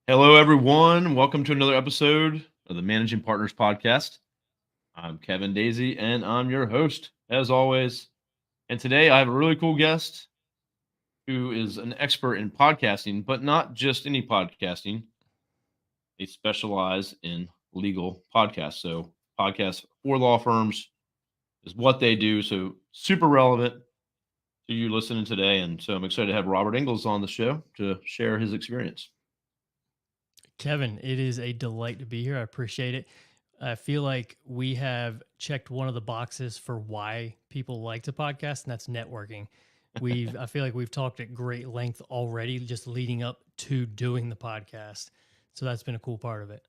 Hello, everyone. Welcome to another episode of the Managing Partners Podcast. I'm Kevin Daisey, and I'm your host, as always. And today I have a really cool guest who is an expert in podcasting, but not just any podcasting. They specialize in legal podcasts. So, podcasts for law firms is what they do. So, super relevant to you listening today. And so, I'm excited to have Robert Ingalls on the show to share his experience. Kevin, it is a delight to be here. I appreciate it. I feel like we have checked one of the boxes for why people like to podcast, and that's networking. I feel like we've talked at great length already, just leading up to doing the podcast. So that's been a cool part of it.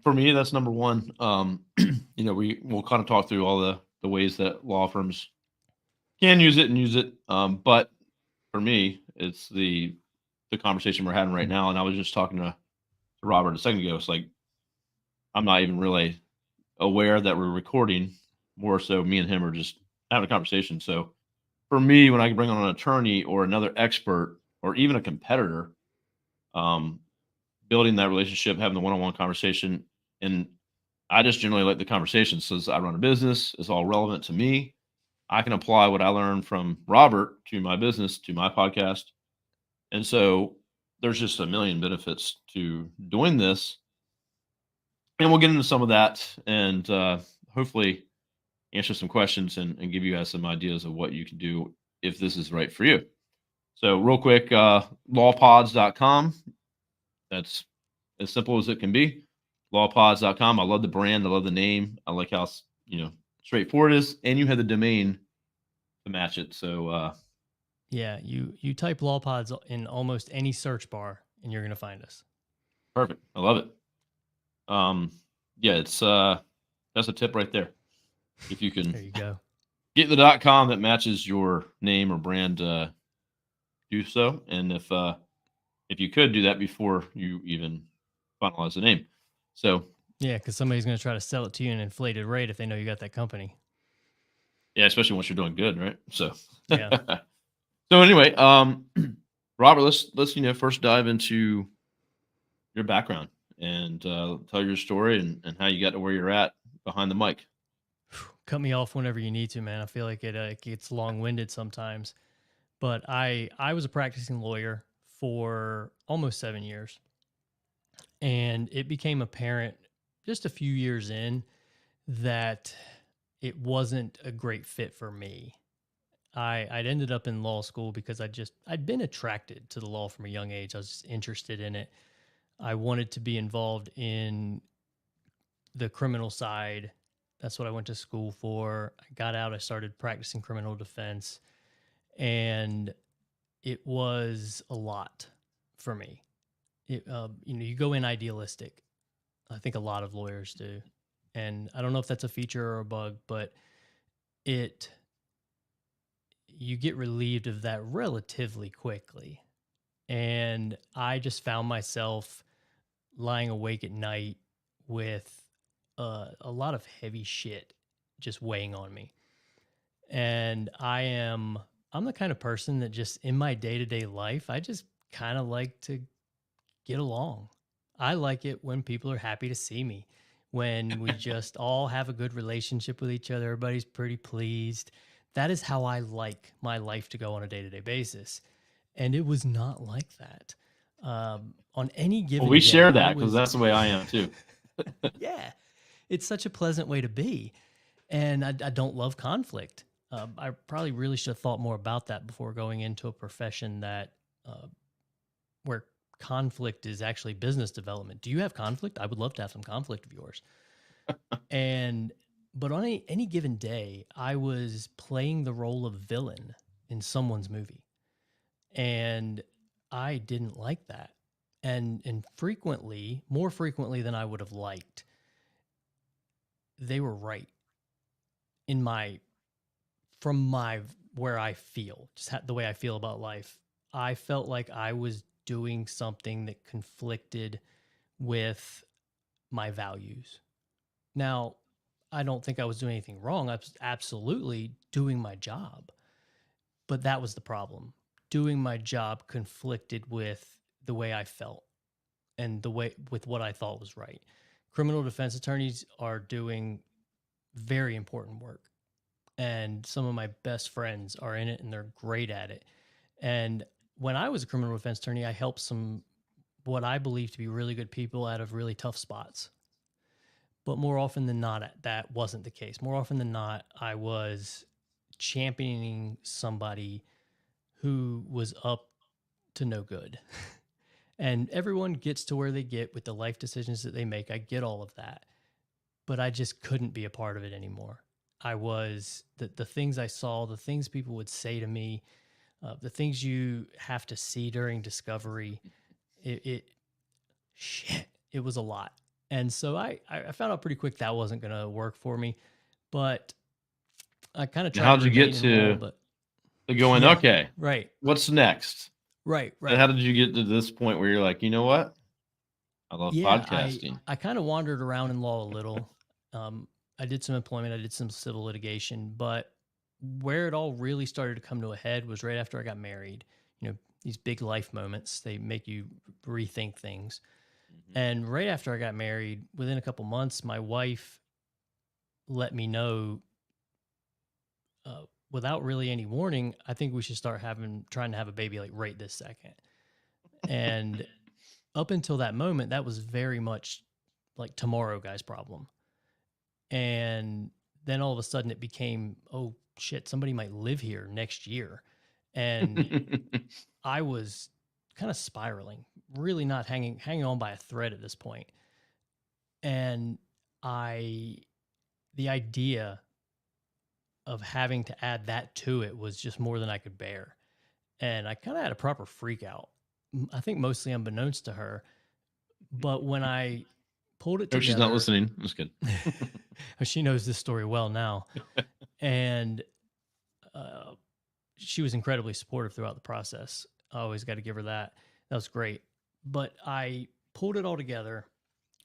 For me, that's number one. We'll kind of talk through all the ways that law firms can use it and use it. But for me, it's the conversation we're having right now. And I was just talking to Robert a second ago. It's like I'm not even really aware that we're recording. More so, me and him are just having a conversation. So for me, when I can bring on an attorney or another expert or even a competitor, um, building that relationship, having the one-on-one conversation, and I just generally like the conversation. Since I run a business, it's all relevant to me. I can apply what I learned from Robert to my business, to my podcast. And so there's just a million benefits to doing this. And we'll get into some of that and hopefully answer some questions and give you guys some ideas of what you can do if this is right for you. So, real quick, lawpods.com. That's as simple as it can be. Lawpods.com. I love the brand. I love the name. I like how straightforward it is, and you have the domain to match it. So Yeah, you type LawPods in almost any search bar, and you're going to find us. perfect. I love it. Yeah, it's that's a tip right there. If you can There you go. get the .com that matches your name or brand, do so. And if you could do that before you even finalize the name. So Yeah, because somebody's going to try to sell it to you at an inflated rate if they know you got that company. yeah, especially once you're doing good, right? So Yeah. so anyway, Robert, let's first dive into your background and tell your story and how you got to where you're at behind the mic. Cut me off whenever you need to, man. I feel like it gets long winded sometimes. But I was a practicing lawyer for almost 7 years, and it became apparent just a few years in that it wasn't a great fit for me. I'd ended up in law school because I'd been attracted to the law from a young age. I was just interested in it. I wanted to be involved in the criminal side. That's what I went to school for. I got out, I started practicing criminal defense, and it was a lot for me. You go in idealistic. I think a lot of lawyers do, and I don't know if that's a feature or a bug, but it you get relieved of that relatively quickly. And I just found myself lying awake at night with a lot of heavy shit just weighing on me. And I'm the kind of person that just in my day-to-day life, I just kind of like to get along. I like it when people are happy to see me, when we just all have a good relationship with each other, everybody's pretty pleased. That is how I like my life to go on a day-to-day basis. And it was not like that. On any Well, given we day, share I that because was, that's the way I am too. yeah, it's such a pleasant way to be. And I don't love conflict. I probably really should have thought more about that before going into a profession that where conflict is actually business development. Do you have conflict? I would love to have some conflict of yours. And but on any given day, I was playing the role of villain in someone's movie, and I didn't like that. And frequently, more frequently than I would have liked, they were right in my from my where I feel, just the way I feel about life. I felt like I was doing something that conflicted with my values. Now, I don't think I was doing anything wrong. I was absolutely doing my job. But that was the problem. Doing my job conflicted with the way I felt. and the way with what I thought was right. Criminal defense attorneys are doing very important work, and some of my best friends are in it and they're great at it. And when I was a criminal defense attorney, I helped some what I believe to be really good people out of really tough spots. But more often than not, that wasn't the case. More often than not, I was championing somebody who was up to no good. And everyone gets to where they get with the life decisions that they make. I get all of that. But I just couldn't be a part of it anymore. I was the things I saw, the things people would say to me, the things you have to see during discovery. It was a lot. And so I found out pretty quick that wasn't going to work for me. But I kind of tried How to did you remain get involved. But to going, yeah, okay, right, what's next? right. And how did you get to this point where you're like, you know what? I love Yeah, podcasting. I kind of wandered around in law a little. I did some employment, I did some civil litigation, but where it all really started to come to a head was right after I got married. You know, these big life moments, they make you rethink things. Mhm. And right after I got married, within a couple months, my wife let me know, without really any warning, I think we should start trying to have a baby like right this second. And up until that moment, that was very much like tomorrow guy's problem. And then all of a sudden it became, oh shit, somebody might live here next year. And I was kind of spiraling, really not hanging on by a thread at this point. And the idea of having to add that to it was just more than I could bear. And I kind of had a proper freak out. I think mostly unbeknownst to her. But when I pulled it Oh, she's not together, listening. I'm just kidding. she knows this story well now. And uh, she was incredibly supportive throughout the process. I always got to give her that. That was great. But I pulled it all together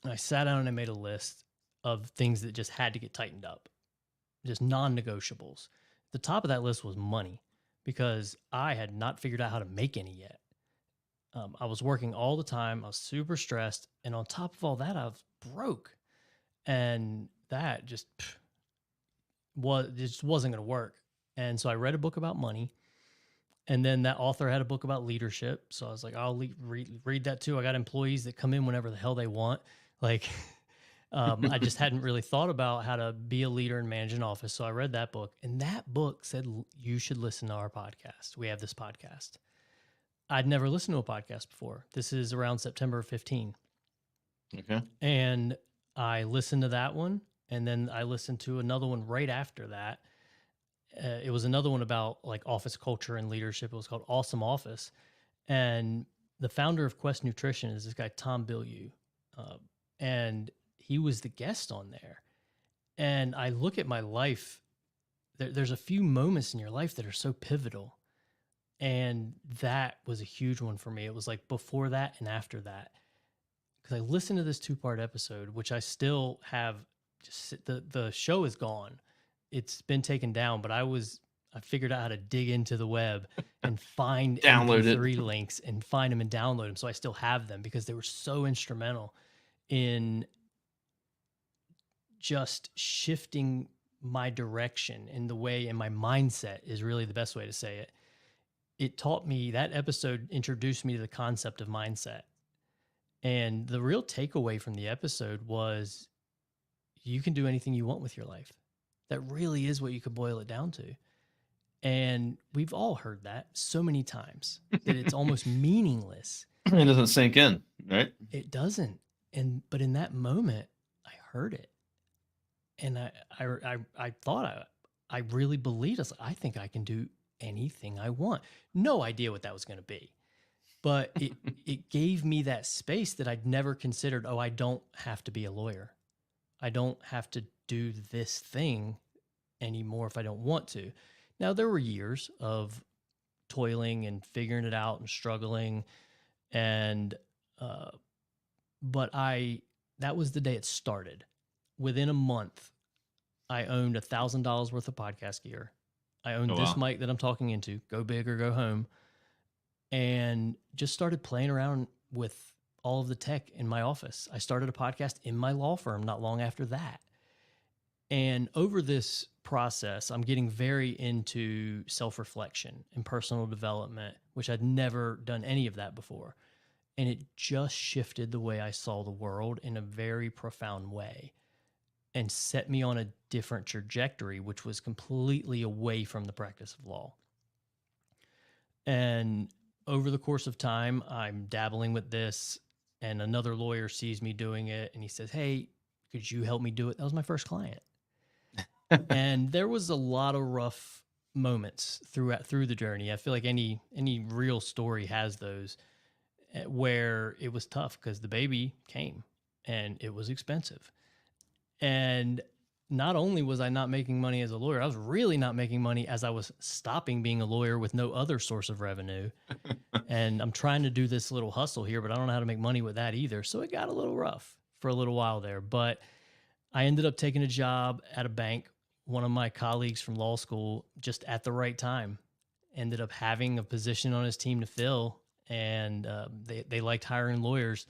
and I sat down and I made a list of things that just had to get tightened up, just non negotiables. The top of that list was money because I had not figured out how to make any yet. I was working all the time. I was super stressed. And on top of all that, I was broke. And that just wasn't going to work. And so I read a book about money. And then that author had a book about leadership. So I was like, I'll read that too. I got employees that come in whenever the hell they want. Like, I just hadn't really thought about how to be a leader and manage an office. So I read that book. And that book said, you should listen to our podcast. We have this podcast. I'd never listened to a podcast before. This is around September 15. Okay. And I listened to that one. And then I listened to another one right after that. It was another one about like office culture and leadership. It was called Awesome Office. And the founder of Quest Nutrition is this guy, Tom Bilyeu. And he was the guest on there. And I look at my life, there's a few moments in your life that are so pivotal. And that was a huge one for me. It was like before that and after that. Because I listened to this 2-part episode, which I still have, just the show is gone. It's been taken down, but I figured out how to dig into the web and find Download MP3 it. links and find them and download them. So I still have them because they were so instrumental in just shifting my direction in the way, and my mindset is really the best way to say it. It taught me, that episode introduced me to the concept of mindset. And the real takeaway from the episode was you can do anything you want with your life. That really is what you could boil it down to. And we've all heard that so many times that it's almost meaningless. It doesn't sink in, right? It doesn't. But in that moment, I heard it. And I thought I really believed. I was like, I think I can do anything I want. No idea what that was going to be. But it gave me that space that I'd never considered. Oh, I don't have to be a lawyer. I don't have to do this thing anymore if I don't want to. Now, there were years of toiling and figuring it out and struggling. And, but that was the day it started. Within a month, I owned $1,000 worth of podcast gear. I owned this mic that I'm talking into, go big or go home, and just started playing around with all of the tech in my office. I started a podcast in my law firm not long after that. And over this process, I'm getting very into self-reflection and personal development, which I'd never done any of that before. And it just shifted the way I saw the world in a very profound way and set me on a different trajectory, which was completely away from the practice of law. And over the course of time, I'm dabbling with this, and another lawyer sees me doing it, and he says, "Hey, could you help me do it?" That was my first client. And there was a lot of rough moments through the journey. I feel like any real story has those where it was tough because the baby came and it was expensive. And not only was I not making money as a lawyer, I was really not making money as I was stopping being a lawyer with no other source of revenue. And I'm trying to do this little hustle here, but I don't know how to make money with that either. So it got a little rough for a little while there. But I ended up taking a job at a bank. One of my colleagues from law school, just at the right time, ended up having a position on his team to fill, and they liked hiring lawyers.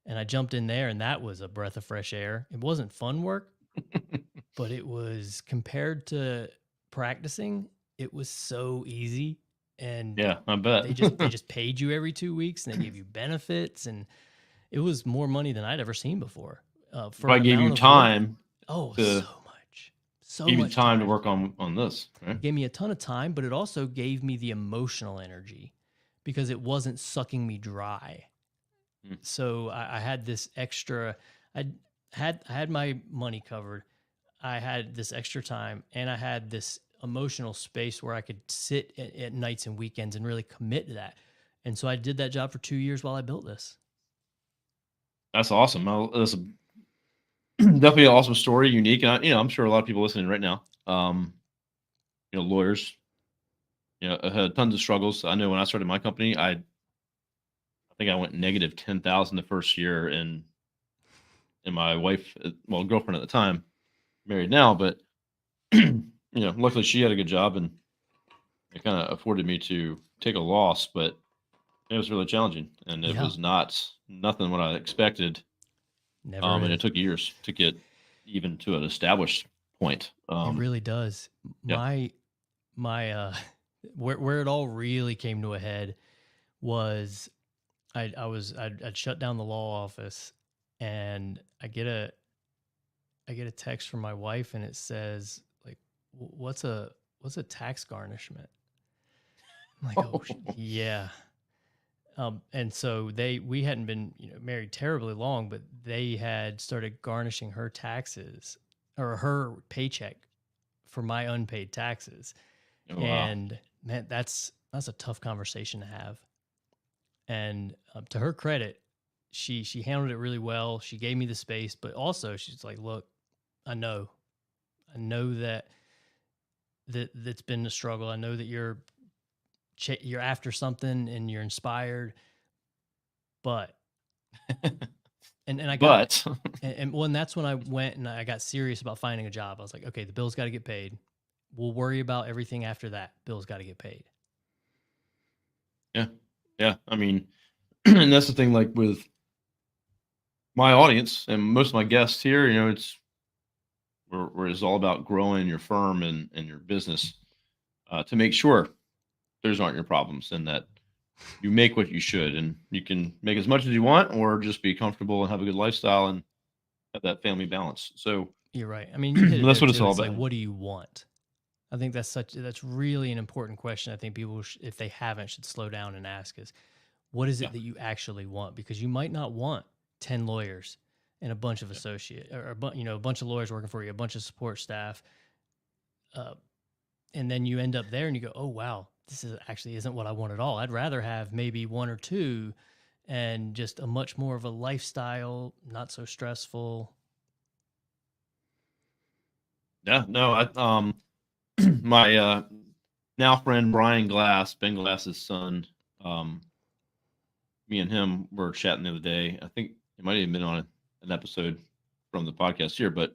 And I jumped in there, and that was a breath of fresh air. It wasn't fun work, but it was, compared to practicing, it was so easy. And Yeah, I bet. they just paid you every 2 weeks, and they gave you benefits, and it was more money than I'd ever seen before. For If I an gave you amount of work. time, Oh, to so give you much time to work on this, right? It gave me a ton of time, but it also gave me the emotional energy because it wasn't sucking me dry. So I had this extra, I had my money covered. I had this extra time, and I had this emotional space where I could sit at nights and weekends and really commit to that. And so I did that job for 2 years while I built this. That's awesome. That's definitely an awesome story, unique, and I'm sure a lot of people listening right now, lawyers, I had tons of struggles. I know when I started my company, I think I went negative 10,000 the first year, and my wife, girlfriend at the time, married now, but luckily she had a good job, and it kind of afforded me to take a loss, but it was really challenging, and it was nothing what I expected. Never And is. it took years to get even to an established point. It really does. Yeah. My where it all really came to a head was I'd shut down the law office, and I get a text from my wife, and it says, like, what's a tax garnishment? I'm like, oh yeah. And so we hadn't been married terribly long, but they had started garnishing her taxes, or her paycheck, for my unpaid taxes. Oh, wow. And man, that's a tough conversation to have. And to her credit, she handled it really well. She gave me the space, but also she's like, "Look, I know that's been a struggle. I know that you're after something and you're inspired, but." And I got and that's when I went and I got serious about finding a job. I was like, okay, the bills got to get paid. We'll worry about everything after that. Bills got to get paid. Yeah. Yeah. I mean, and that's the thing, like with my audience and most of my guests here, it's where it's all about growing your firm and your business, to make sure those aren't your problems, and that you make what you should, and you can make as much as you want, or just be comfortable and have a good lifestyle and have that family balance. So you're right. I mean, you hit it that's there what it's too. all It's about. like, what do you want? I think that's really an important question. I think people, if they haven't, should slow down and ask is, what is it that you actually want? Because you might not want 10 lawyers and a bunch of associates, or a bunch of lawyers working for you, a bunch of support staff. And then you end up there and you go, oh, wow, this isn't what I want at all. I'd rather have maybe one or two and just a much more of a lifestyle, not so stressful. Yeah, no, my now friend Brian Glass, Ben Glass's son, me and him were chatting the other day. I think it might have been on an episode from the podcast here, but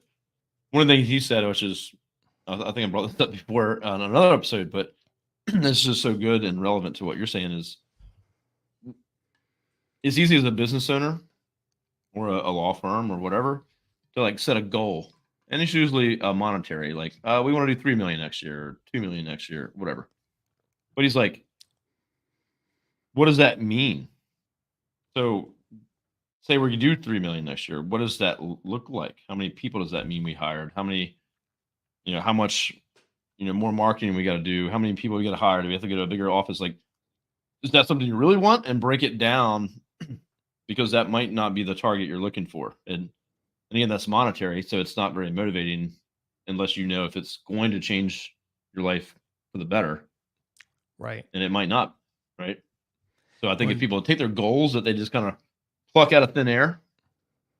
one of the things he said, which is, I think I brought this up before on another episode, but this is just so good and relevant to what you're saying, is it's easy as a business owner or a law firm or whatever to like set a goal, and it's usually monetary. Like, we want to do 3 million next year, or 2 million next year, whatever. But he's like, what does that mean? So, say we do 3 million next year. What does that look like? How many people does that mean we hired? How many, how much, more marketing we got to do? How many people we got to hire? Do we have to go to a bigger office? Like, is that something you really want? And break it down because that might not be the target you're looking for. And again, that's monetary, so it's not very motivating unless you know if it's going to change your life for the better, Right. and it might not, right? So I think if Well, people take their goals that they just kind of pluck out of thin air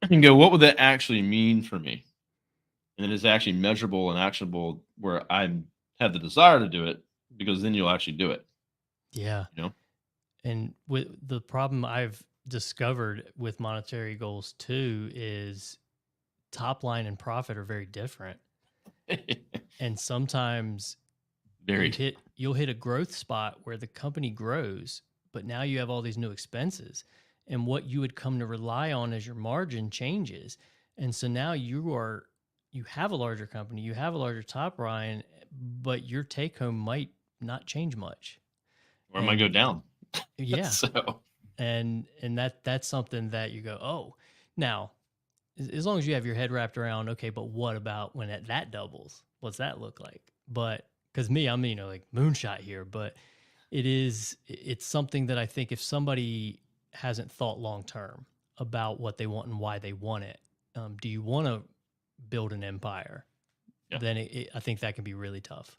and go, what would that actually mean for me? And it is actually measurable and actionable where I have the desire to do it, because then you'll actually do it, yeah. you know? And with the problem I've discovered with monetary goals too is top line and profit are very different. And sometimes Very. you'll hit a growth spot where the company grows, but now you have all these new expenses. And what you would come to rely on as your margin changes. And so now you have a larger company, you have a larger top line, but your take home might not change much. Or it might go And down. yeah, So, and that's something that you go, oh, now as long as you have your head wrapped around, okay, but what about when that doubles? What's that look like? But because me, I'm like moonshot here, but it's something that I think if somebody hasn't thought long term about what they want and why they want it, do you want to build an empire? yeah. Then I think that can be really tough.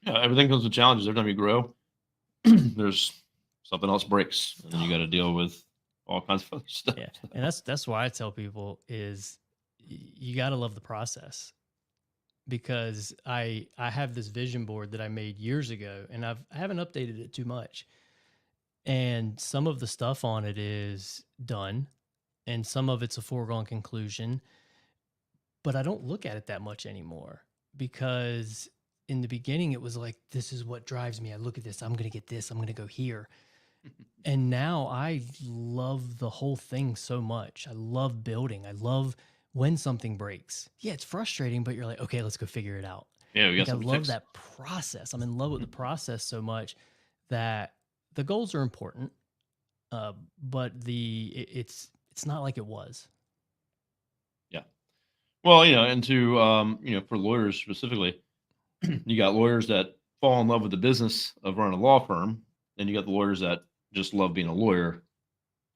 Yeah, everything comes with challenges. Every time you grow, there's something else breaks, and then you got to deal with all kinds of other stuff. Yeah, and that's why I tell people is you got to love the process, because I have this vision board that I made years ago, and I haven't updated it too much. And some of the stuff on it is done, and some of it's a foregone conclusion, but I don't look at it that much anymore, because in the beginning it was like, this is what drives me. I look at this, I'm going to get this, I'm going to go here. And now I love the whole thing so much. I love building. I love when something breaks. Yeah, it's frustrating, but you're like, okay, let's go figure it out. Yeah, we got Like I something to love fix. that process. I'm in love with the process so much that the goals are important, but it's not like it was. Yeah. Well, and to for lawyers specifically, you got lawyers that fall in love with the business of running a law firm, and you got the lawyers that just love being a lawyer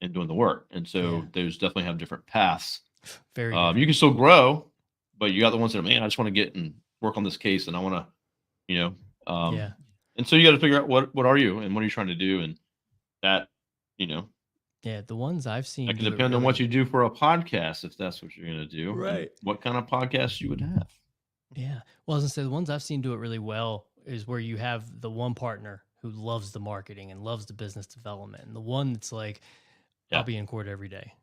and doing the work. And Yeah, so those definitely have different paths. very You different. can still grow, but you got the ones that are, man, I just want to get and work on this case, and I want to, you know, um, Yeah, and so you got to figure out what are you and what are you trying to do, and that, you know, yeah. The ones I've that seen can do it depend on what really you do for a podcast, if that's what you're going to do, and right. what kind of podcast you would have. Yeah. Well, I was gonna say the ones I've seen do it really well is where you have the one partner who loves the marketing and loves the business development, and the one that's like, I'll Yeah, be in court every day.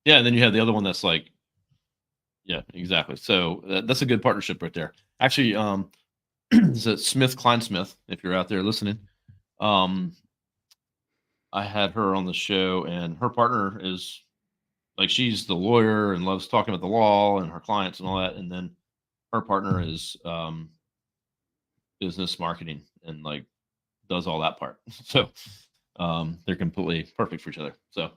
yeah, and then you have the other one that's like, yeah, exactly. So that's a good partnership right there. Actually, is it Smith Kleinsmith? If you're out there listening, um, I had her on the show, and her partner is like, she's the lawyer and loves talking about the law and her clients and all that, and then her partner is business marketing and like does all that part. So they're completely perfect for each other. So,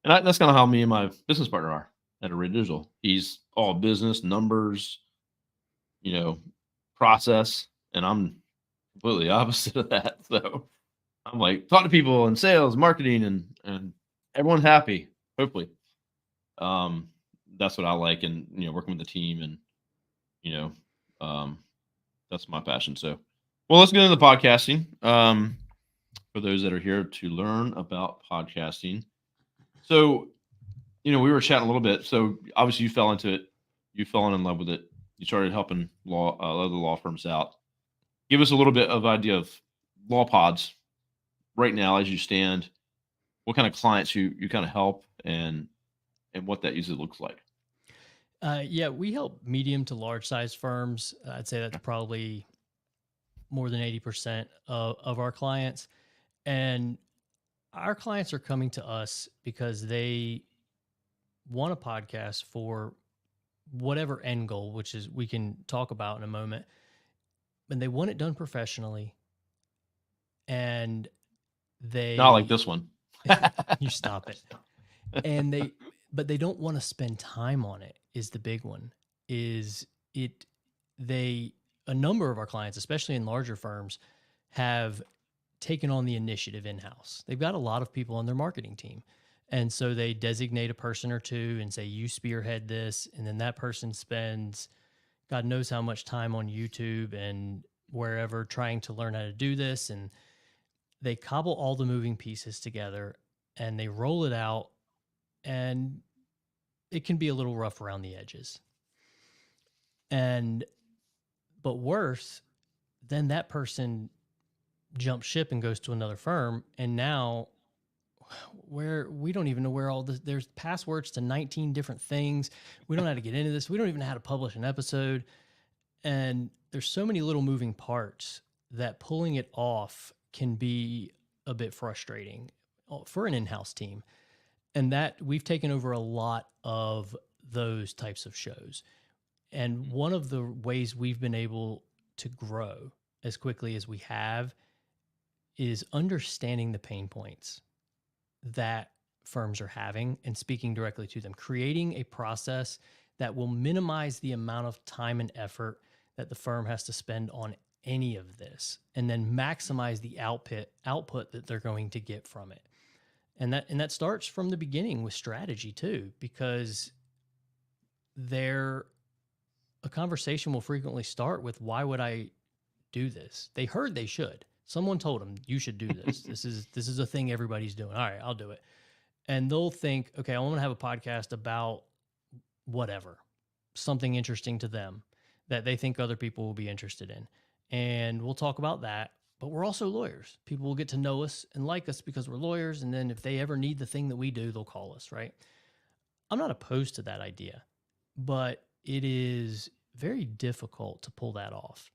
and that's kind of how me and my business partner are at a Digital. He's all business, numbers, you know, process, and I'm completely opposite of that. So I'm like, talk to people and sales, marketing, and everyone's happy. Hopefully, um, that's what I like, and working with the team, and you know, um, that's my passion. So, well, let's get into the podcasting. For those that are here to learn about podcasting, so we were chatting a little bit. So obviously, you fell into it. You fell in love with it. You started helping other law firms out. Give us a little bit of idea of LawPods right now as you stand. What kind of clients you kind of help, and what that usually looks like. Yeah, we help medium to large size firms. I'd say that's Yeah. probably more than 80% of our clients. And our clients are coming to us because they want a podcast for whatever end goal, which is we can talk about in a moment, and they want it done professionally. And Not like they, this one. you stop it. And but they don't want to spend time on it is the big one. Is it, a number of our clients, especially in larger firms, have taken on the initiative in-house. They've got a lot of people on their marketing team. And so they designate a person or two and say, you spearhead this. And then that person spends God knows how much time on YouTube and wherever trying to learn how to do this. And they cobble all the moving pieces together and they roll it out. And it can be a little rough around the edges. But worse, then that person jumps ship and goes to another firm. And now where we don't even know where all this, there's passwords to 19 different things. We don't know how to get into this. We don't even know how to publish an episode. And there's so many little moving parts that pulling it off can be a bit frustrating for an in-house team. And that we've taken over a lot of those types of shows. And one of the ways we've been able to grow as quickly as we have is understanding the pain points that firms are having and speaking directly to them, creating a process that will minimize the amount of time and effort that the firm has to spend on any of this, and then maximize the output that they're going to get from it. And that starts from the beginning with strategy too, because a conversation will frequently start with, why would I do this? They heard they should. Someone told them, you should do this. This is a thing everybody's doing. All right, I'll do it. And they'll think, okay, I want to have a podcast about whatever, something interesting to them that they think other people will be interested in. And we'll talk about that. But we're also lawyers. People will get to know us and like us because we're lawyers. And then if they ever need the thing that we do, they'll call us, right? I'm not opposed to that idea, but it is very difficult to pull that off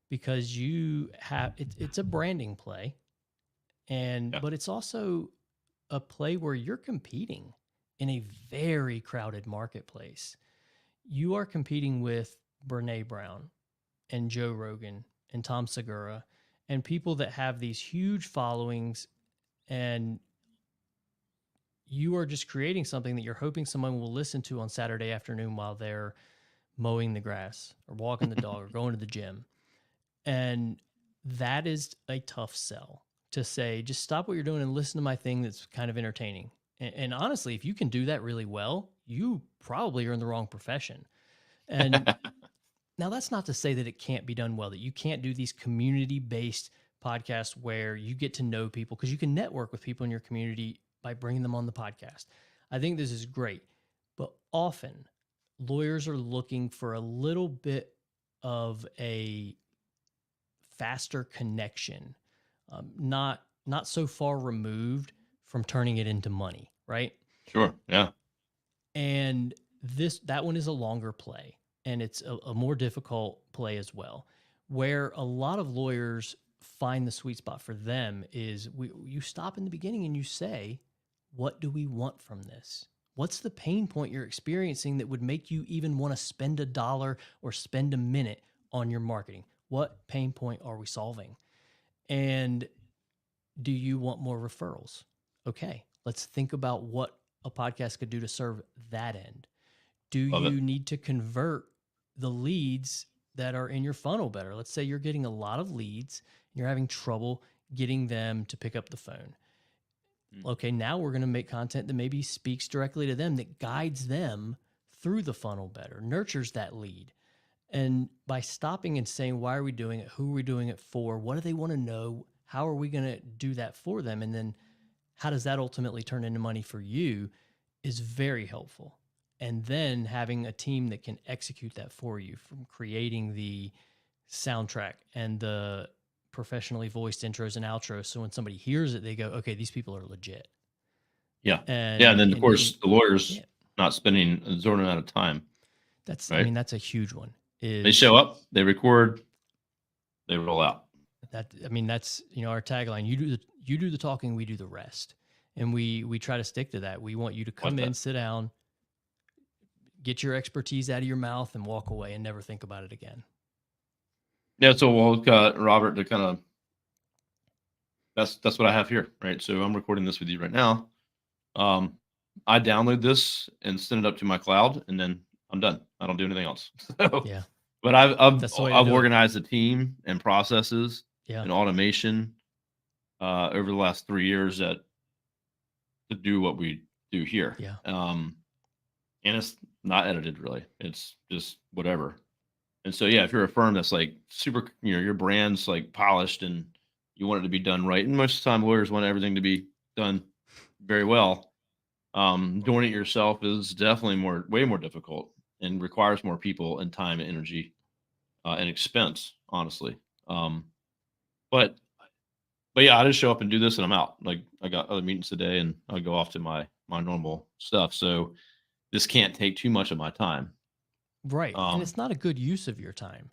because it's a branding play. But it's also a play where you're competing in a very crowded marketplace. You are competing with Brene Brown and Joe Rogan and Tom Segura and people that have these huge followings, and you are just creating something that you're hoping someone will listen to on Saturday afternoon while they're mowing the grass or walking the dog or going to the gym. And that is a tough sell to say, just stop what you're doing and listen to my thing that's kind of entertaining. And honestly, if you can do that really well, you probably are in the wrong profession. And now that's not to say that it can't be done well, that you can't do these community-based podcasts where you get to know people, because you can network with people in your community by bringing them on the podcast. I think this is great, but often lawyers are looking for a little bit of a faster connection, not so far removed from turning it into money, right? Sure, yeah. And that one is a longer play, and it's a more difficult play as well, where a lot of lawyers find the sweet spot for them is you stop in the beginning and you say, what do we want from this? What's the pain point you're experiencing that would make you even want to spend $1 or spend a minute on your marketing? What pain point are we solving? And do you want more referrals? Okay, let's think about what a podcast could do to serve that end. Do you need to convert the leads that are in your funnel better? Let's say you're getting a lot of leads and you're having trouble getting them to pick up the phone. Okay, now we're going to make content that maybe speaks directly to them, that guides them through the funnel better, nurtures that lead. And by stopping and saying, why are we doing it? Who are we doing it for? What do they want to know? How are we going to do that for them? And then how does that ultimately turn into money for you is very helpful. And then having a team that can execute that for you, from creating the soundtrack and the professionally voiced intros and outros. So when somebody hears it, they go, okay, these people are legit. Yeah. And then, of course, the lawyers not spending a zero amount of time. That's, right? I mean, that's a huge one. They show up, they record, they roll out. That's our tagline. You do the talking, we do the rest. And we try to stick to that. We want you to Like come in, that. sit down, get your expertise out of your mouth, and walk away and never think about it again. Yeah. So we'll got Robert to kind of, that's what I have here, right? So I'm recording this with you right now. I download this and send it up to my cloud, and then I'm done. I don't do anything else. So, Yeah, but I've that's the way to I've do it. organized a team and processes Yeah, and automation over the last 3 years that to do what we do here. yeah, And it's not edited really. It's just whatever. And so yeah, if you're a firm that's like super, your brand's like polished and you want it to be done right, and most of the time lawyers want everything to be done very well. Doing it yourself is definitely way more difficult and requires more people and time and energy and expense, honestly. Um, but yeah, I just show up and do this and I'm out. Like I got other meetings today and I'll go off to my normal stuff. So this can't take too much of my time. right. And Um, it's not a good use of your time.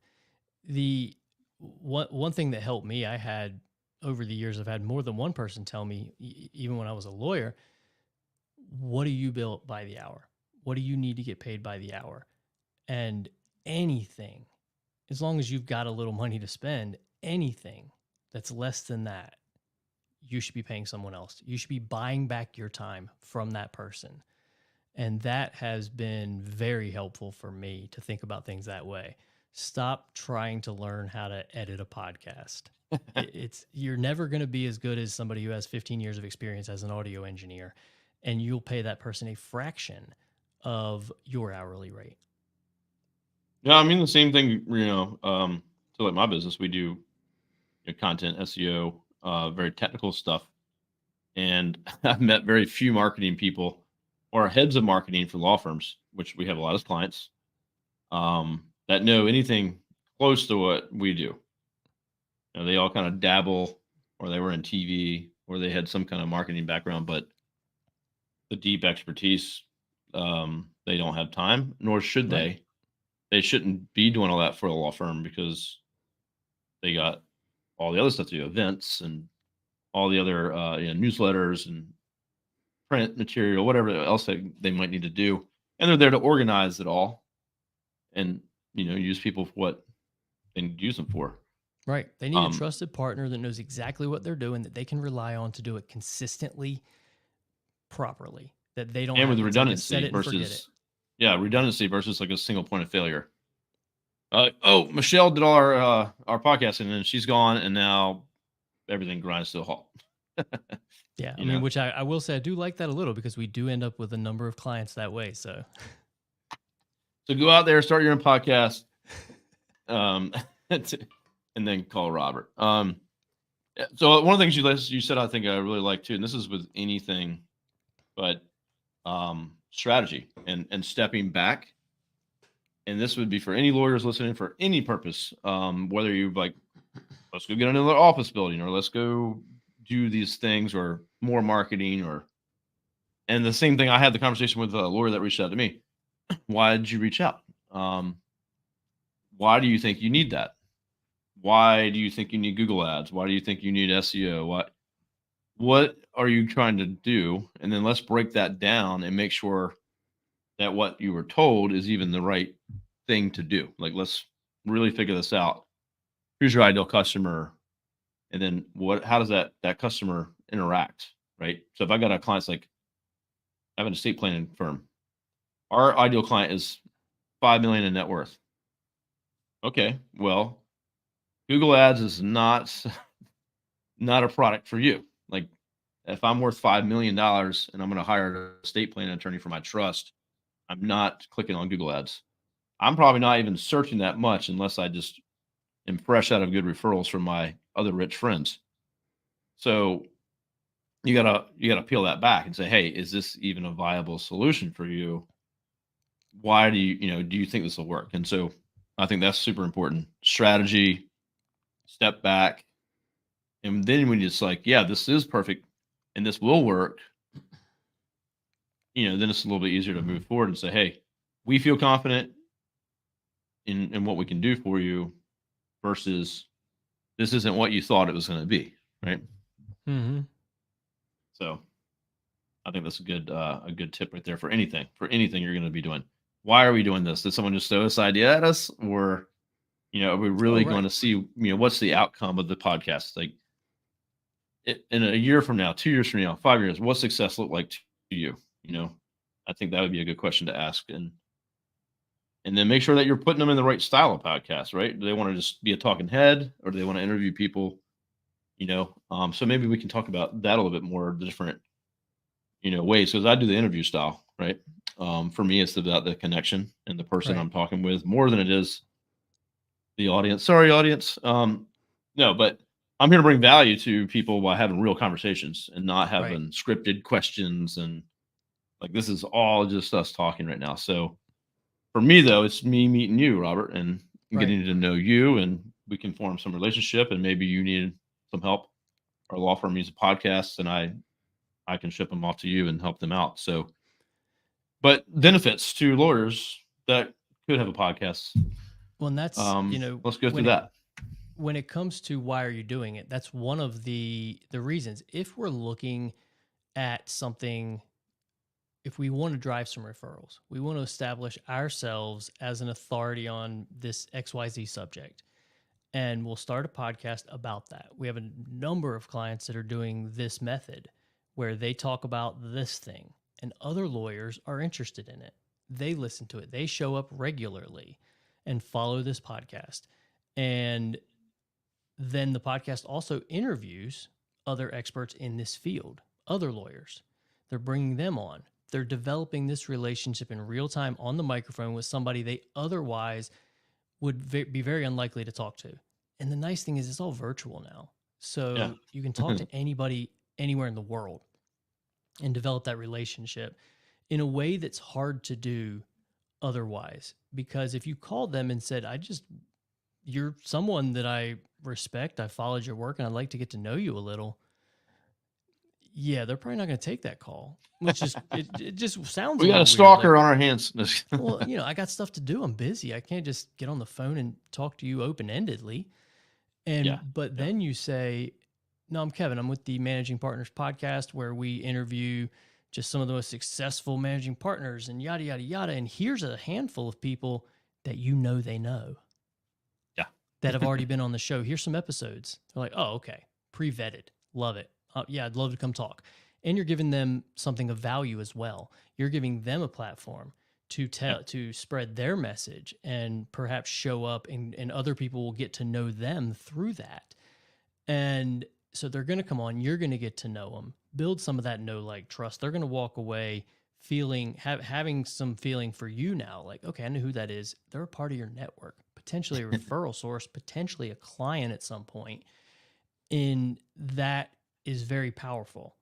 The one thing that helped me, I had over the years, I've had more than one person tell me, even when I was a lawyer, what do you bill by the hour? What do you need to get paid by the hour? And anything, as long as you've got a little money to spend, anything that's less than that, you should be paying someone else. You should be buying back your time from that person. And that has been very helpful for me to think about things that way. Stop trying to learn how to edit a podcast. It's you're never going to be as good as somebody who has 15 years of experience as an audio engineer, and you'll pay that person a fraction of your hourly rate. yeah, I mean the same thing, so like my business, we do content, SEO, very technical stuff. And I've met very few marketing people or heads of marketing for law firms, which we have a lot of clients, that know anything close to what we do. They all kind of dabble, or they were in TV, or they had some kind of marketing background, but the deep expertise, they don't have time, nor should Right. they. They shouldn't be doing all that for a law firm because they got all the other stuff to do, events and all the other newsletters and print material, whatever else they might need to do. And they're there to organize it all and, use people for what they need to use them for. Right. They need a Um, trusted partner that knows exactly what they're doing, that they can rely on to do it consistently, properly, that they don't and with have, it's like a set redundancy it and forget it. versus, yeah, redundancy versus like a single point of failure. Oh, Michelle did all our podcasting and then she's gone and now everything grinds to a halt. Yeah. I you mean, know, which I will say I do like that a little because we do end up with a number of clients that way. So, so go out there, start your own podcast, and then call Robert. So one of the things you said, I think I really like too, and this is with anything, but strategy and stepping back. And this would be for any lawyers listening for any purpose, whether you like, let's go get another office building, or let's go do these things, or more marketing, and the same thing. I had the conversation with a lawyer that reached out to me. Why did you reach out? Why do you think you need that? Why do you think you need Google ads? Why do you think you need SEO? What are you trying to do? And then let's break that down and make sure that what you were told is even the right thing to do. Like, let's really figure this out. Who's your ideal customer? And then how does that customer interact? Right. So if I got a client's like, I have an estate planning firm. Our ideal client is 5 million in net worth. Okay. Well, Google ads is not a product for you. Like, if I'm worth $5 million and I'm going to hire an estate planning attorney for my trust, I'm not clicking on Google ads. I'm probably not even searching that much unless I just am fresh out of good referrals from my other rich friends. So you gotta peel that back and say, hey, is this even a viable solution for you? Why do you think this will work? And so I think that's super important. Strategy, step back, and then when it's like, yeah, this is perfect and this will work, then it's a little bit easier to move forward and say, hey, we feel confident in what we can do for you versus this isn't what you thought it was going to be. Right. mm-hmm. So I think that's a good tip right there for anything you're going to be doing. Why are we doing this? Did someone just throw this idea at us, or are we Oh, really going right. to see what's the outcome of the podcast? Like in a year from now, 2 years from now, 5 years, what success look like to you? You know, I think that would be a good question to ask, and then make sure that you're putting them in the right style of podcast, right? Do they want to just be a talking head, or do they want to interview people? So maybe we can talk about that a little bit more, the different ways, because I do the interview style, right? For me, it's about the connection and the person Right. I'm talking with more than it is the audience. Sorry, audience. No, but I'm here to bring value to people by having real conversations and not Right. having scripted questions, and like this is all just us talking right now. So for me, though, it's me meeting you, Robert, and Right. getting to know you, and we can form some relationship. And maybe you need some help. Our law firm needs a podcast, and I can ship them off to you and help them out. So, but benefits to lawyers that could have a podcast. Well, and that's, Let's go through when it that. when it comes to why are you doing it, that's one of the reasons. If we're looking at something, if we want to drive some referrals, we want to establish ourselves as an authority on this XYZ subject, and we'll start a podcast about that. We have a number of clients that are doing this method where they talk about this thing, and other lawyers are interested in it. They listen to it, they show up regularly and follow this podcast. And then the podcast also interviews other experts in this field, other lawyers. They're bringing them on. They're developing this relationship in real time on the microphone with somebody they otherwise would be very unlikely to talk to. And the nice thing is, it's all virtual now. Yeah. So you can talk to anybody anywhere in the world and develop that relationship in a way that's hard to do otherwise. Because if you called them and said, you're someone that I respect, I followed your work, and I'd like to get to know you a little. Yeah, they're probably not going to take that call, which is, it just sounds We a got a little weird. Like, stalker on our hands. well, I got stuff to do. I'm busy. I can't just get on the phone and talk to you open-endedly. Yeah. But Yeah. then you say, no, I'm Kevin. I'm with the Managing Partners podcast, where we interview just some of the most successful managing partners and yada, yada, yada. And here's a handful of people that they know Yeah. that have already been on the show. Here's some episodes. They're like, oh, okay. Pre-vetted. Love it. Yeah, I'd love to come talk. And you're giving them something of value as well. You're giving them a platform to Yeah. to spread their message and perhaps show up, and other people will get to know them through that. And so they're going to come on, you're going to get to know them, build some of that know, like, trust. They're going to walk away feeling, having some feeling for you now, like, okay, I know who that is. They're a part of your network, potentially a referral source, potentially a client at some point. And that is very powerful.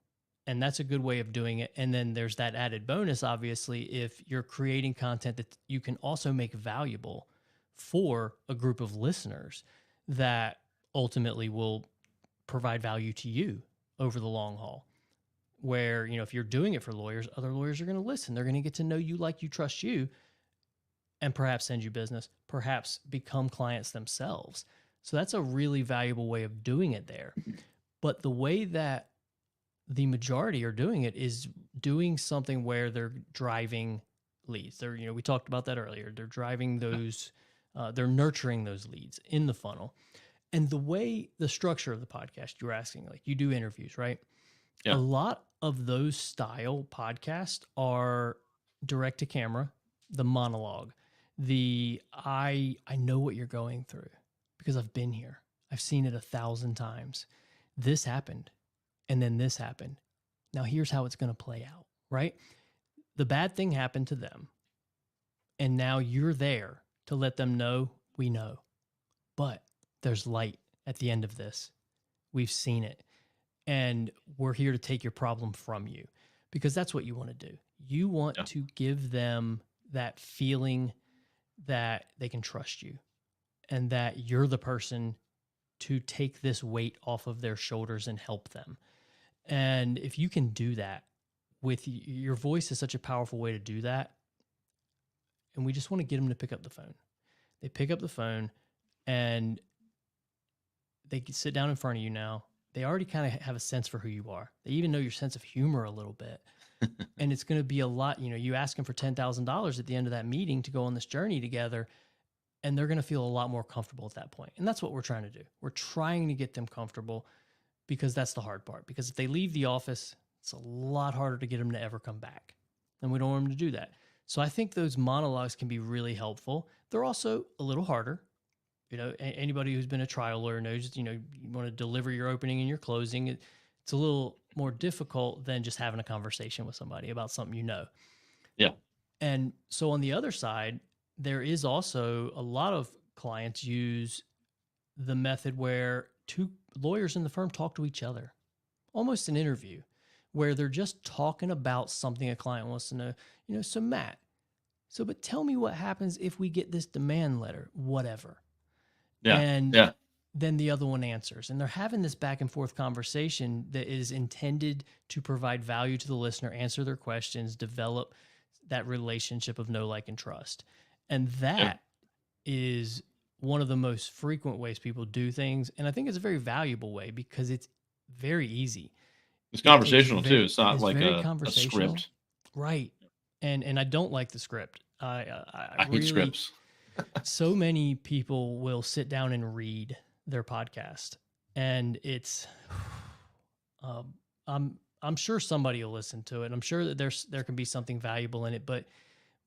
And that's a good way of doing it. And then there's that added bonus, obviously, if you're creating content that you can also make valuable for a group of listeners that ultimately will provide value to you over the long haul. Where, if you're doing it for lawyers, other lawyers are going to listen. They're going to get to know you, like you, trust you, and perhaps send you business, perhaps become clients themselves. So that's a really valuable way of doing it there. But the way that the majority are doing it is doing something where they're driving leads. We talked about that earlier. They're driving those, they're nurturing those leads in the funnel. And the structure of the podcast, you were asking, like, you do interviews, right? A Yeah. lot of those style podcasts are direct to camera, the monologue, I know what you're going through because I've been here. I've seen it 1,000 times. This happened, and then this happened. Now here's how it's going to play out, right? The bad thing happened to them, and now you're there to let them know, we know. But there's light at the end of this. We've seen it. And we're here to take your problem from you, because that's what you want to do. You want Yeah. to give them that feeling that they can trust you and that you're the person to take this weight off of their shoulders and help them. And if you can do that with your voice, is such a powerful way to do that. And we just want to get them to pick up the phone. They pick up the phone and they sit down in front of you now. they already kind of have a sense for who you are. They even know your sense of humor a little bit. And it's going to be a lot, you ask them for $10,000 at the end of that meeting to go on this journey together, and they're going to feel a lot more comfortable at that point. And that's what we're trying to do. We're trying to get them comfortable, because that's the hard part. Because if they leave the office, it's a lot harder to get them to ever come back. And we don't want them to do that. So I think those monologues can be really helpful. They're also a little harder. Anybody who's been a trial lawyer knows, you want to deliver your opening and your closing. It's a little more difficult than just having a conversation with somebody about something. Yeah. And so on the other side, there is also a lot of clients use the method where two lawyers in the firm talk to each other, almost an interview, where they're just talking about something a client wants to know. So Matt, but tell me what happens if we get this demand letter, whatever. Yeah. And yeah. then the other one answers, and they're having this back and forth conversation that is intended to provide value to the listener, answer their questions, develop that relationship of know, like, and trust. And that is one of the most frequent ways people do things. And I think it's a very valuable way, because it's very easy. It's conversational too. It's not like very a script. Right. And I don't like the script. I hate scripts. So many people will sit down and read their podcast, and it's, I'm sure somebody will listen to it. I'm sure that there can be something valuable in it, but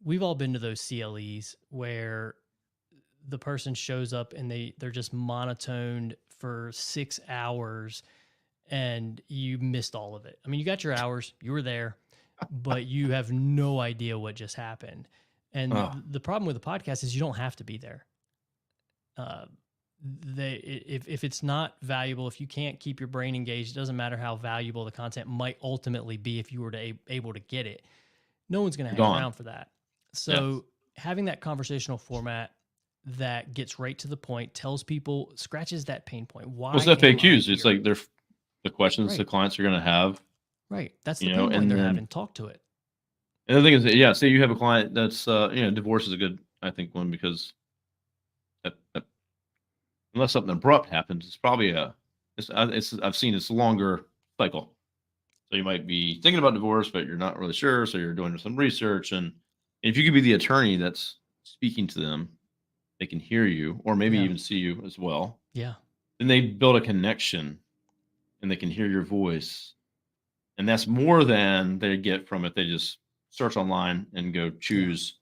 we've all been to those CLEs where the person shows up and they're just monotoned for 6 hours, and you missed all of it. I mean, you got your hours, you were there, but you have no idea what just happened. And the problem with the podcast is you don't have to be there. If it's not valuable, if you can't keep your brain engaged, it doesn't matter how valuable the content might ultimately be. If you were able to get it, no one's going to hang around for that. So having that conversational format that gets right to the point, tells people, scratches that pain point. Why? Well, it's FAQs. It's like they're the questions the clients are going to have. Right. That's the pain point they're having. Talk to it. And the thing is, say you have a client that's, divorce is a good, I think, one, because unless something abrupt happens, it's probably I've seen it's a longer cycle. So you might be thinking about divorce, but you're not really sure. So you're doing some research. And if you could be the attorney that's speaking to them, they can hear you, or maybe even see you as well. Yeah. Then they build a connection, and they can hear your voice. And that's more than they get from it. They just search online and go choose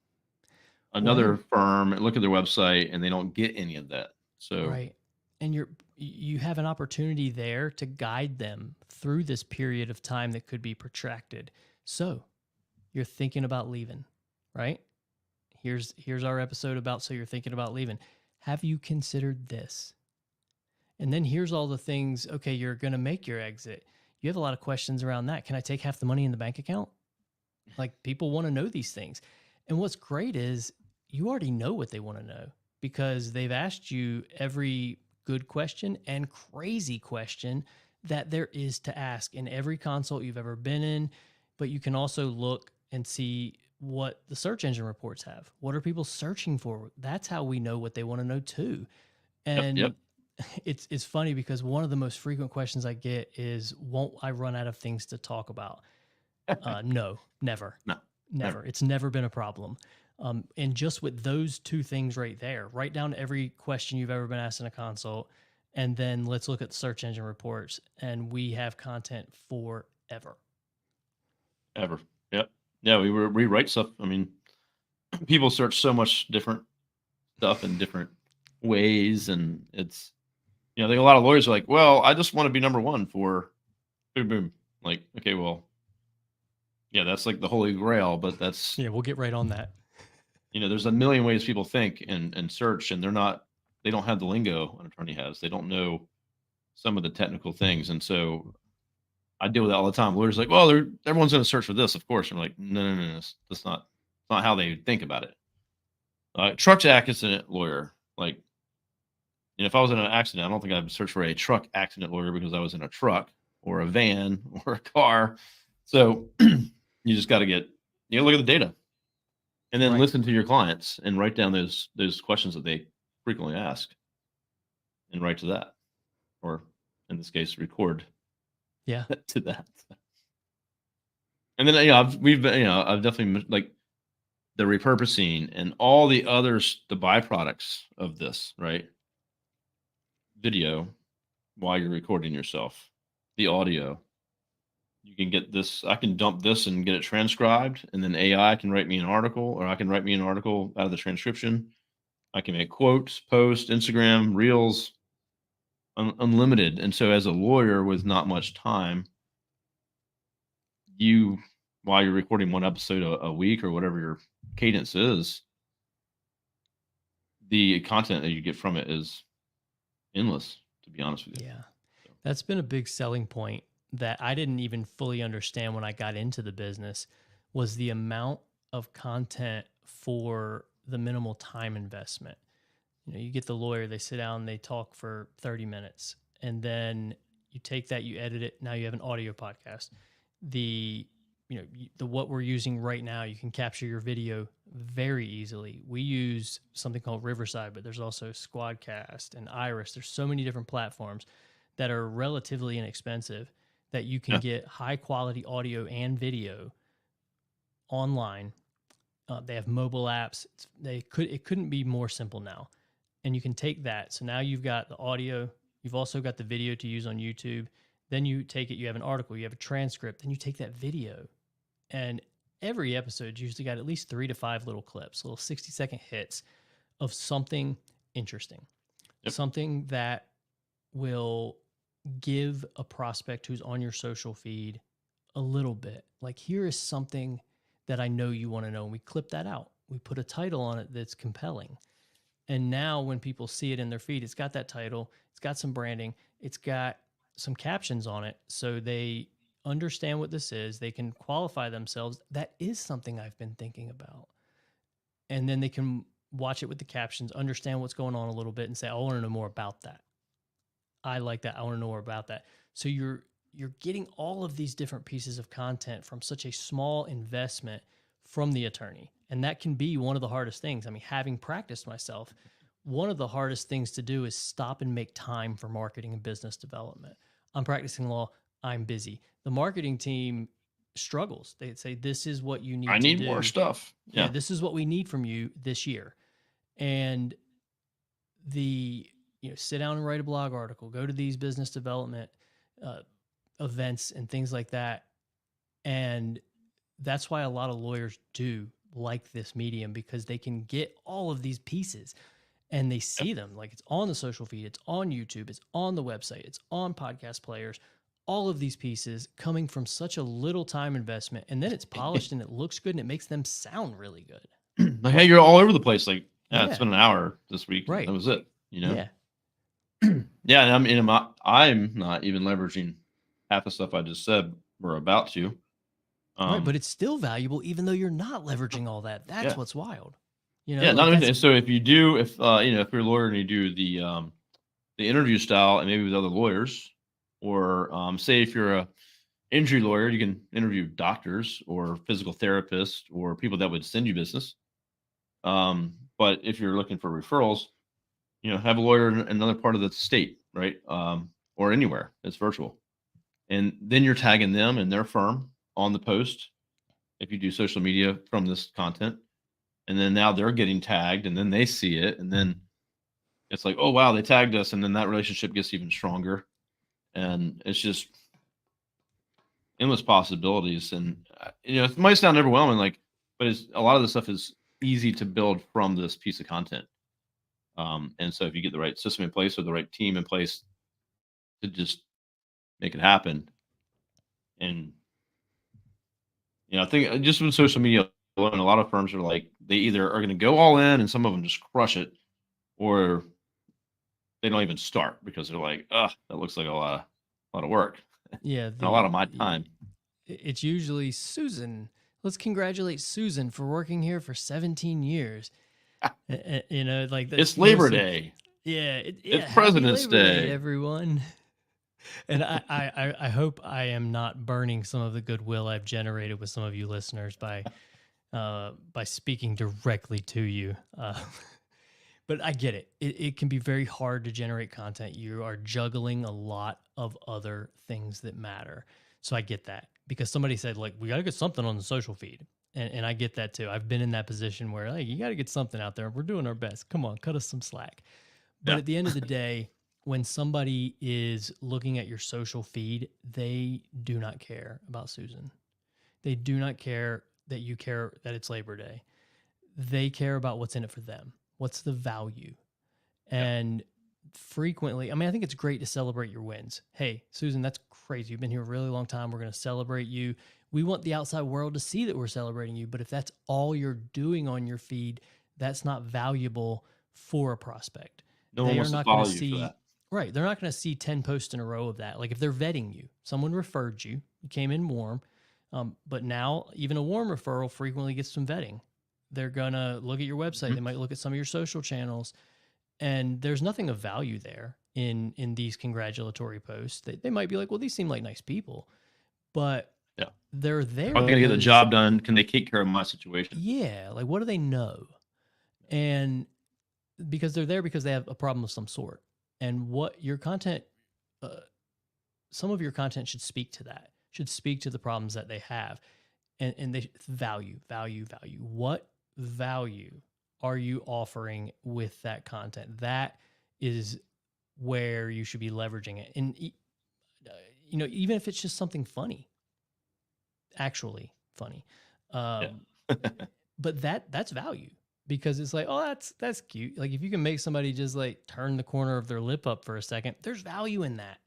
another firm and look at their website, and they don't get any of that. So right. And you have an opportunity there to guide them through this period of time that could be protracted. So you're thinking about leaving, right? Here's our episode about, so you're thinking about leaving. Have you considered this? And then here's all the things. Okay, you're going to make your exit. You have a lot of questions around that. Can I take half the money in the bank account? Like, people want to know these things. And what's great is you already know what they want to know, because they've asked you every good question and crazy question that there is to ask in every consult you've ever been in. But you can also look and see what the search engine reports have. What are people searching for? That's how we know what they want to know too. And it's funny, because one of the most frequent questions I get is, won't I run out of things to talk about? No, never. No, never. It's never been a problem. And just with those two things right there, write down every question you've ever been asked in a consult, and then let's look at the search engine reports, and we have content forever. Ever. Yep. Yeah, we write stuff. I mean, people search so much different stuff in different ways, and it's, I think a lot of lawyers are like, well, I just want to be number one for boom, boom. Like, okay, well, yeah, that's like the holy grail, but that's, we'll get right on that. There's a million ways people think and search, and they don't have the lingo an attorney has. They don't know some of the technical things. And so I deal with that all the time. Lawyers are like, well, everyone's going to search for this, of course. I'm like, no. That's not how they think about it. Truck accident lawyer. Like, if I was in an accident, I don't think I'd search for a truck accident lawyer, because I was in a truck or a van or a car. So you just got to look at the data, and then listen to your clients and write down those questions that they frequently ask, and write to that, or in this case, record Yeah. to that. And then, I've definitely like the repurposing and all the others, the byproducts of this, right? Video while you're recording yourself, the audio. You can get this, I can dump this and get it transcribed, and then AI can write me an article, or I can write me an article out of the transcription. I can make quotes, post, Instagram, reels, unlimited. And so, as a lawyer with not much time, you, while you're recording one episode a week or whatever your cadence is, the content that you get from it is endless, to be honest with you. Yeah. That's been a big selling point that I didn't even fully understand when I got into the business, was the amount of content for the minimal time investment. You get the lawyer, they sit down, they talk for 30 minutes, and then you take that, you edit it. Now you have an audio podcast. The what we're using right now, you can capture your video very easily. We use something called Riverside, but there's also Squadcast and Iris. There's so many different platforms that are relatively inexpensive that you can get high quality audio and video online. They have mobile apps. It couldn't be more simple now. And you can take that. So now you've got the audio, you've also got the video to use on YouTube. Then you take it, you have an article, you have a transcript, then you take that video. And every episode's usually got at least 3 to 5 little clips, little 60-second hits of something interesting, something that will give a prospect who's on your social feed a little bit. Like, here is something that I know you want to know. And we clip that out. We put a title on it that's compelling. And now when people see it in their feed, it's got that title, it's got some branding, it's got some captions on it. So they understand what this is. They can qualify themselves. That is something I've been thinking about. And then they can watch it with the captions, understand what's going on a little bit, and say, I want to know more about that. I like that. I want to know more about that. So you're getting all of these different pieces of content from such a small investment from the attorney. And that can be one of the hardest things. I mean, having practiced myself, one of the hardest things to do is stop and make time for marketing and business development. I'm practicing law. I'm busy. The marketing team struggles. They say, this is what you need to do. I need more stuff. Yeah, this is what we need from you this year. And sit down and write a blog article, go to these business development events and things like that. And that's why a lot of lawyers do like this medium, because they can get all of these pieces and they see them. Like, it's on the social feed, it's on YouTube, it's on the website, it's on podcast players, all of these pieces coming from such a little time investment. And then it's polished and it looks good and it makes them sound really good. Like, hey, you're all over the place. Like, it's been an hour this week. Right. That was it. Yeah. Yeah. And I'm not even leveraging half the stuff I just said we're about to. Right, but it's still valuable even though you're not leveraging all that. That's what's wild. So if you do, if you're a lawyer and you do the interview style and maybe with other lawyers, or say if you're a injury lawyer, you can interview doctors or physical therapists or people that would send you business. But if you're looking for referrals, have a lawyer in another part of the state, right? Or anywhere that's virtual. And then you're tagging them and their firm on the post if you do social media from this content. And then now they're getting tagged and then they see it. And then it's like, oh, wow, they tagged us. And then that relationship gets even stronger. And it's just endless possibilities. And, it might sound overwhelming, but a lot of the stuff is easy to build from this piece of content. And so if you get the right system in place or the right team in place to just make it happen. And, I think just with social media alone, a lot of firms are like, they either are going to go all in and some of them just crush it, or they don't even start because they're like, that looks like a lot of work. Yeah. A lot of my time. It's usually Susan. Let's congratulate Susan for working here for 17 years. It's Labor Day. Yeah. It's President's Day, everyone. And I hope I am not burning some of the goodwill I've generated with some of you listeners by speaking directly to you. But I get it. It can be very hard to generate content. You are juggling a lot of other things that matter. So I get that, because somebody said, like, we got to get something on the social feed. And I get that too. I've been in that position where, like, you got to get something out there. We're doing our best. Come on, cut us some slack. But Yeah. at the end of the day, when somebody is looking at your social feed, they do not care about Susan. They do not care that you care that it's Labor Day. They care about what's in it for them. What's the value? Yeah. And frequently, I mean, I think it's great to celebrate your wins. Hey, Susan, that's crazy. You've been here a really long time. We're going to celebrate you. We want the outside world to see that we're celebrating you. But if that's all you're doing on your feed, that's not valuable for a prospect. No one They are wants to not going follow to you for see, that. right. They're not going to see 10 posts in a row of that. Like, if they're vetting you, someone referred you, you came in warm. But now even a warm referral frequently gets some vetting. They're going to look at your website. They might look at some of your social channels, and there's nothing of value there in these congratulatory posts. They might be like, well, these seem like nice people, but Yeah. they're there. Are they going to get the because- job done? Can they take care of my situation? Yeah. Like, what do they know? And because they're there because they have a problem of some sort. And what your content, some of your content should speak to that, should speak to the problems that they have. And they value. What value are you offering with that content? That is where you should be leveraging it. And, you know, even if it's just something funny, actually funny, but that's value, because it's like, oh, that's cute. Like, if you can make somebody just like turn the corner of their lip up for a second, there's value in that.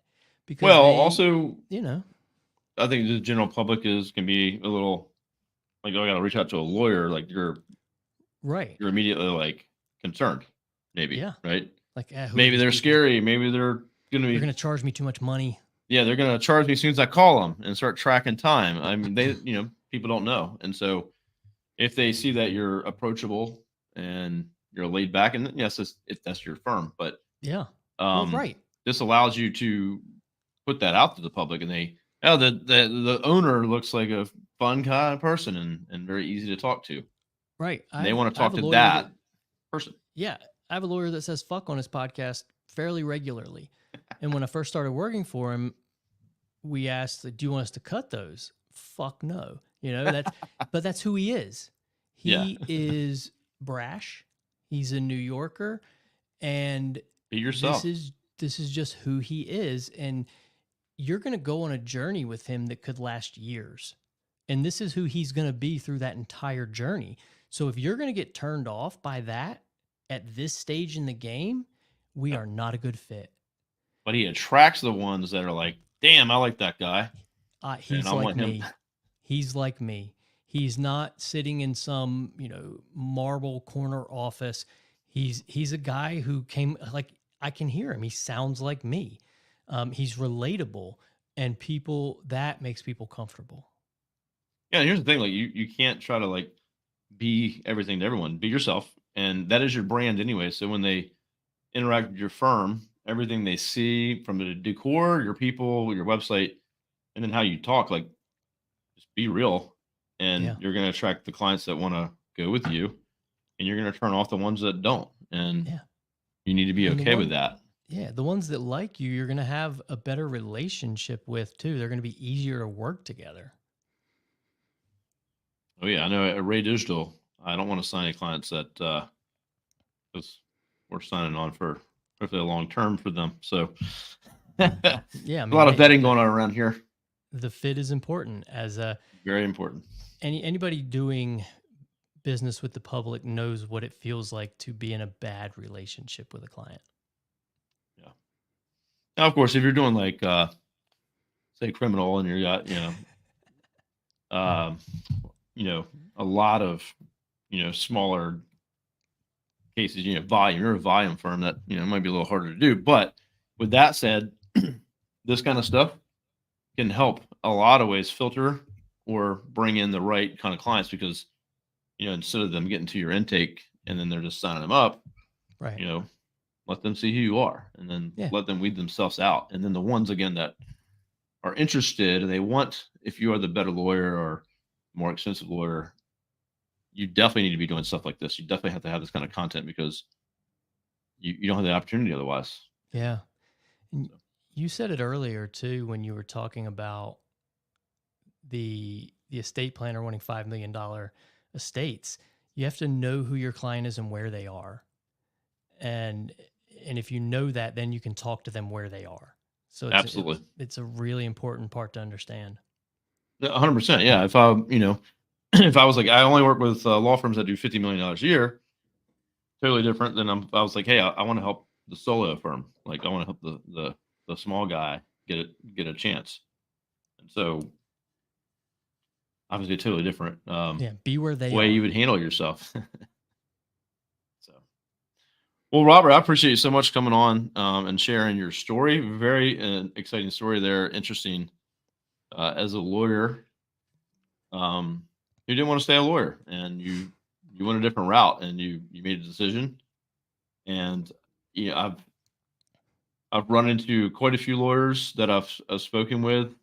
Because Well, they, also, you know, I think the general public can be a little like, oh, I got to reach out to a lawyer. Like you're right. immediately like concerned, maybe, Yeah. right? Like, who are Maybe these they're people? scary. Maybe they're going to They're be, going to charge me too much money. yeah, they're going to charge me as soon as I call them and start tracking time. I mean, they, you know, people don't know. And so if they see that you're approachable and you're laid back, and yes, if that's your firm, but Yeah. Well, um, right. this allows you to put that out to the public, and they, oh, the owner looks like a fun kind of person and very easy to talk to. Right. And they want to I have talk a to lawyer that person. yeah. I have a lawyer that says fuck on his podcast fairly regularly. And when I first started working for him, we asked, do you want us to cut those? Fuck no. You know, but that's who he is. He Yeah. is brash. He's a New Yorker, and Be yourself. this is just who he is. And you're going to go on a journey with him that could last years. And this is who he's going to be through that entire journey. So if you're going to get turned off by that at this stage in the game, we are not a good fit. But he attracts the ones that are like, damn, I like that guy. He's I like want him. me. He's like me. He's not sitting in some, you know, marble corner office. He's a guy who came, like, I can hear him. He sounds like me. He's relatable, and that makes people comfortable. Yeah, here's the thing, like you can't try to like be everything to everyone. Be yourself, and that is your brand anyway. So when they interact with your firm, everything they see from the decor, your people, your website, and then how you talk, like just be real, and Yeah. you're going to attract the clients that want to go with you, and you're going to turn off the ones that don't. And Yeah. you need to be And okay with that. Yeah, the ones that like you, you're going to have a better relationship with too. They're going to be easier to work together. Oh yeah, I know at Ray Digital, I don't want to sign any clients that because we're signing on for hopefully a long term for them. So Yeah, I a mean, lot of vetting going on around here. the fit is important. As Very important. anybody doing business with the public knows what it feels like to be in a bad relationship with a client. Yeah. Now, of course, if you're doing like say criminal and you're got a lot of smaller cases, volume, you're a volume firm, that might be a little harder to do. But with that said, this kind of stuff can help a lot of ways filter or bring in the right kind of clients, because instead of them getting to your intake and then they're just signing them up, Right. let them see who you are, and then let them weed themselves out. And then the ones again that are interested and they want, if you are the better lawyer or more expensive lawyer, you definitely need to be doing stuff like this. You definitely have to have this kind of content, because you don't have the opportunity otherwise. Yeah. And So, you said it earlier too when you were talking about the estate planner wanting $5 million estates. You have to know who your client is and where they are. And if you know that, then you can talk to them where they are. So absolutely. it's a really important part to understand. 100%. Yeah. If I, if I was like, I only work with law firms that do $50 million a year, totally different than I was like, hey, I want to help the solo firm. Like, I want to help the small guy get a chance. And so, obviously, totally different Yeah, be where they way you are. would handle yourself. So, well, Robert, I appreciate you so much coming on and sharing your story. Very exciting story there. Interesting. As a lawyer, you didn't want to stay a lawyer, and you went a different route, and you made a decision. And I've run into quite a few lawyers that I've spoken with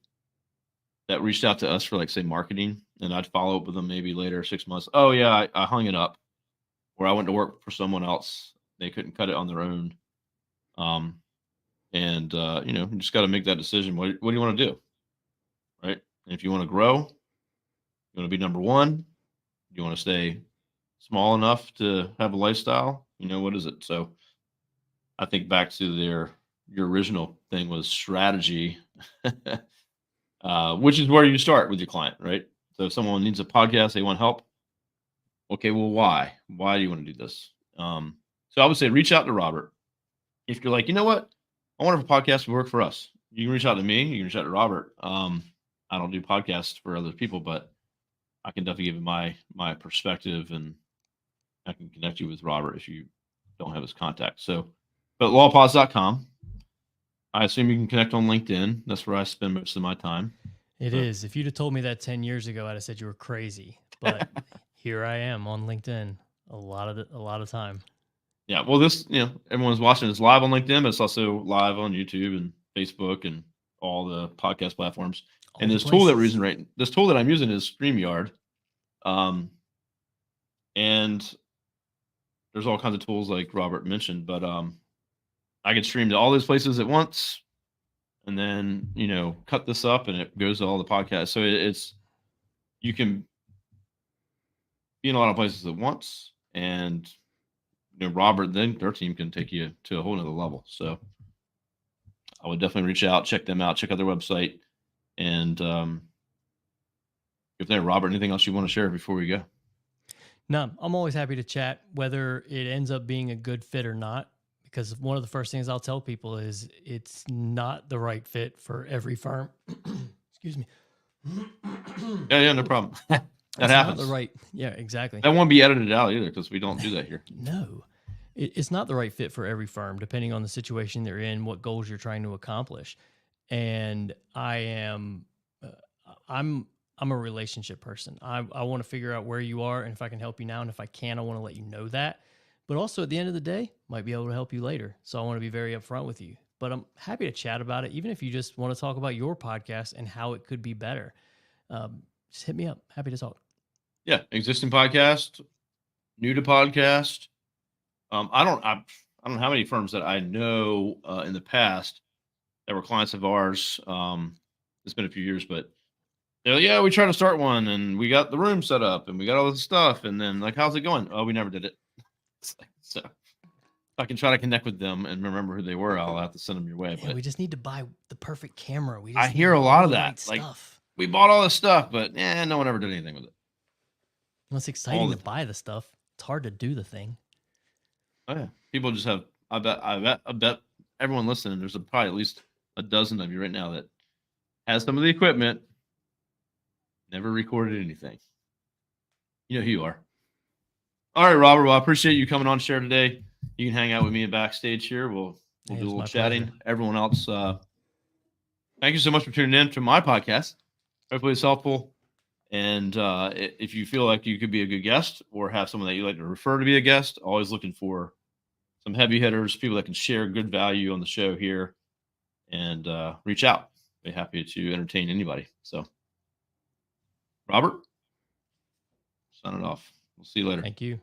that reached out to us for, like, say, marketing, and I'd follow up with them maybe later, 6 months. Oh yeah, I hung it up, or I went to work for someone else. They couldn't cut it on their own. Um, and you just got to make that decision. What do you want to do, right? And if you want to grow, you want to be number one. You want to stay small enough to have a lifestyle. What is it? So I think back to your original thing was strategy, which is where you start with your client, right? So if someone needs a podcast, they want help. Okay, well, why? Why do you want to do this? So I would say reach out to Robert. If you're like, you know what, I wonder if a podcast would work for us. You can reach out to me. You can reach out to Robert. I don't do podcasts for other people, but I can definitely give you my perspective, and I can connect you with Robert if you don't have his contact. So, but lawpods.com. I assume you can connect on LinkedIn. That's where I spend most of my time. It So, is. If you'd have told me that 10 years ago, I'd have said you were crazy. But here I am on LinkedIn a lot of time. yeah. Well, this, everyone's watching this live on LinkedIn, but it's also live on YouTube and Facebook and all the podcast platforms. All And the this tool places. this tool that I'm using is StreamYard. And there's all kinds of tools like Robert mentioned, but I can stream to all those places at once, and then cut this up, and it goes to all the podcasts. So it's you can be in a lot of places at once, and Robert, then their team can take you to a whole nother level. So I would definitely reach out, check them out, check out their website, and if there, Robert, anything else you want to share before we go? No, I'm always happy to chat, whether it ends up being a good fit or not. Because one of the first things I'll tell people is it's not the right fit for every firm. Excuse me. Yeah, no problem. That It's not the happens. right. Yeah, exactly. That won't be edited out either, because we don't do that here. No, it's not the right fit for every firm, depending on the situation they're in, what goals you're trying to accomplish. And uh, I'm a relationship person. I want to figure out where you are and if I can help you now, and if I can, I want to let you know that. But also at the end of the day, might be able to help you later. So I want to be very upfront with you. But I'm happy to chat about it, even if you just want to talk about your podcast and how it could be better. Just hit me up. Happy to talk. Yeah, existing podcast, new to podcast. I don't know how many firms that I know in the past that were clients of ours. It's been a few years, but they're like, yeah, we tried to start one, and we got the room set up, and we got all this stuff, and then, like, how's it going? Oh, we never did it. So if I can try to connect with them and remember who they were, I'll have to send them your way. Yeah, But we just need to buy the perfect camera. We I just need hear a lot all of the that. right Like, stuff. we bought all this stuff, but no one ever did anything with it. Well, it's All exciting the to time. buy the stuff. It's hard to do the thing. Oh yeah, people just have. I bet everyone listening. There's probably at least a dozen of you right now that has some of the equipment, never recorded anything. You know who you are. All right, Robert. Well, I appreciate you coming on share today. You can hang out with me backstage here. We'll Hey, do a it's little my pleasure. chatting. Everyone else, thank you so much for tuning in to my podcast. Hopefully, it's helpful. And if you feel like you could be a good guest or have someone that you like to refer to be a guest, always looking for some heavy hitters, people that can share good value on the show here, and reach out. Be happy to entertain anybody. So, Robert, sign it off. We'll see you later. Thank you.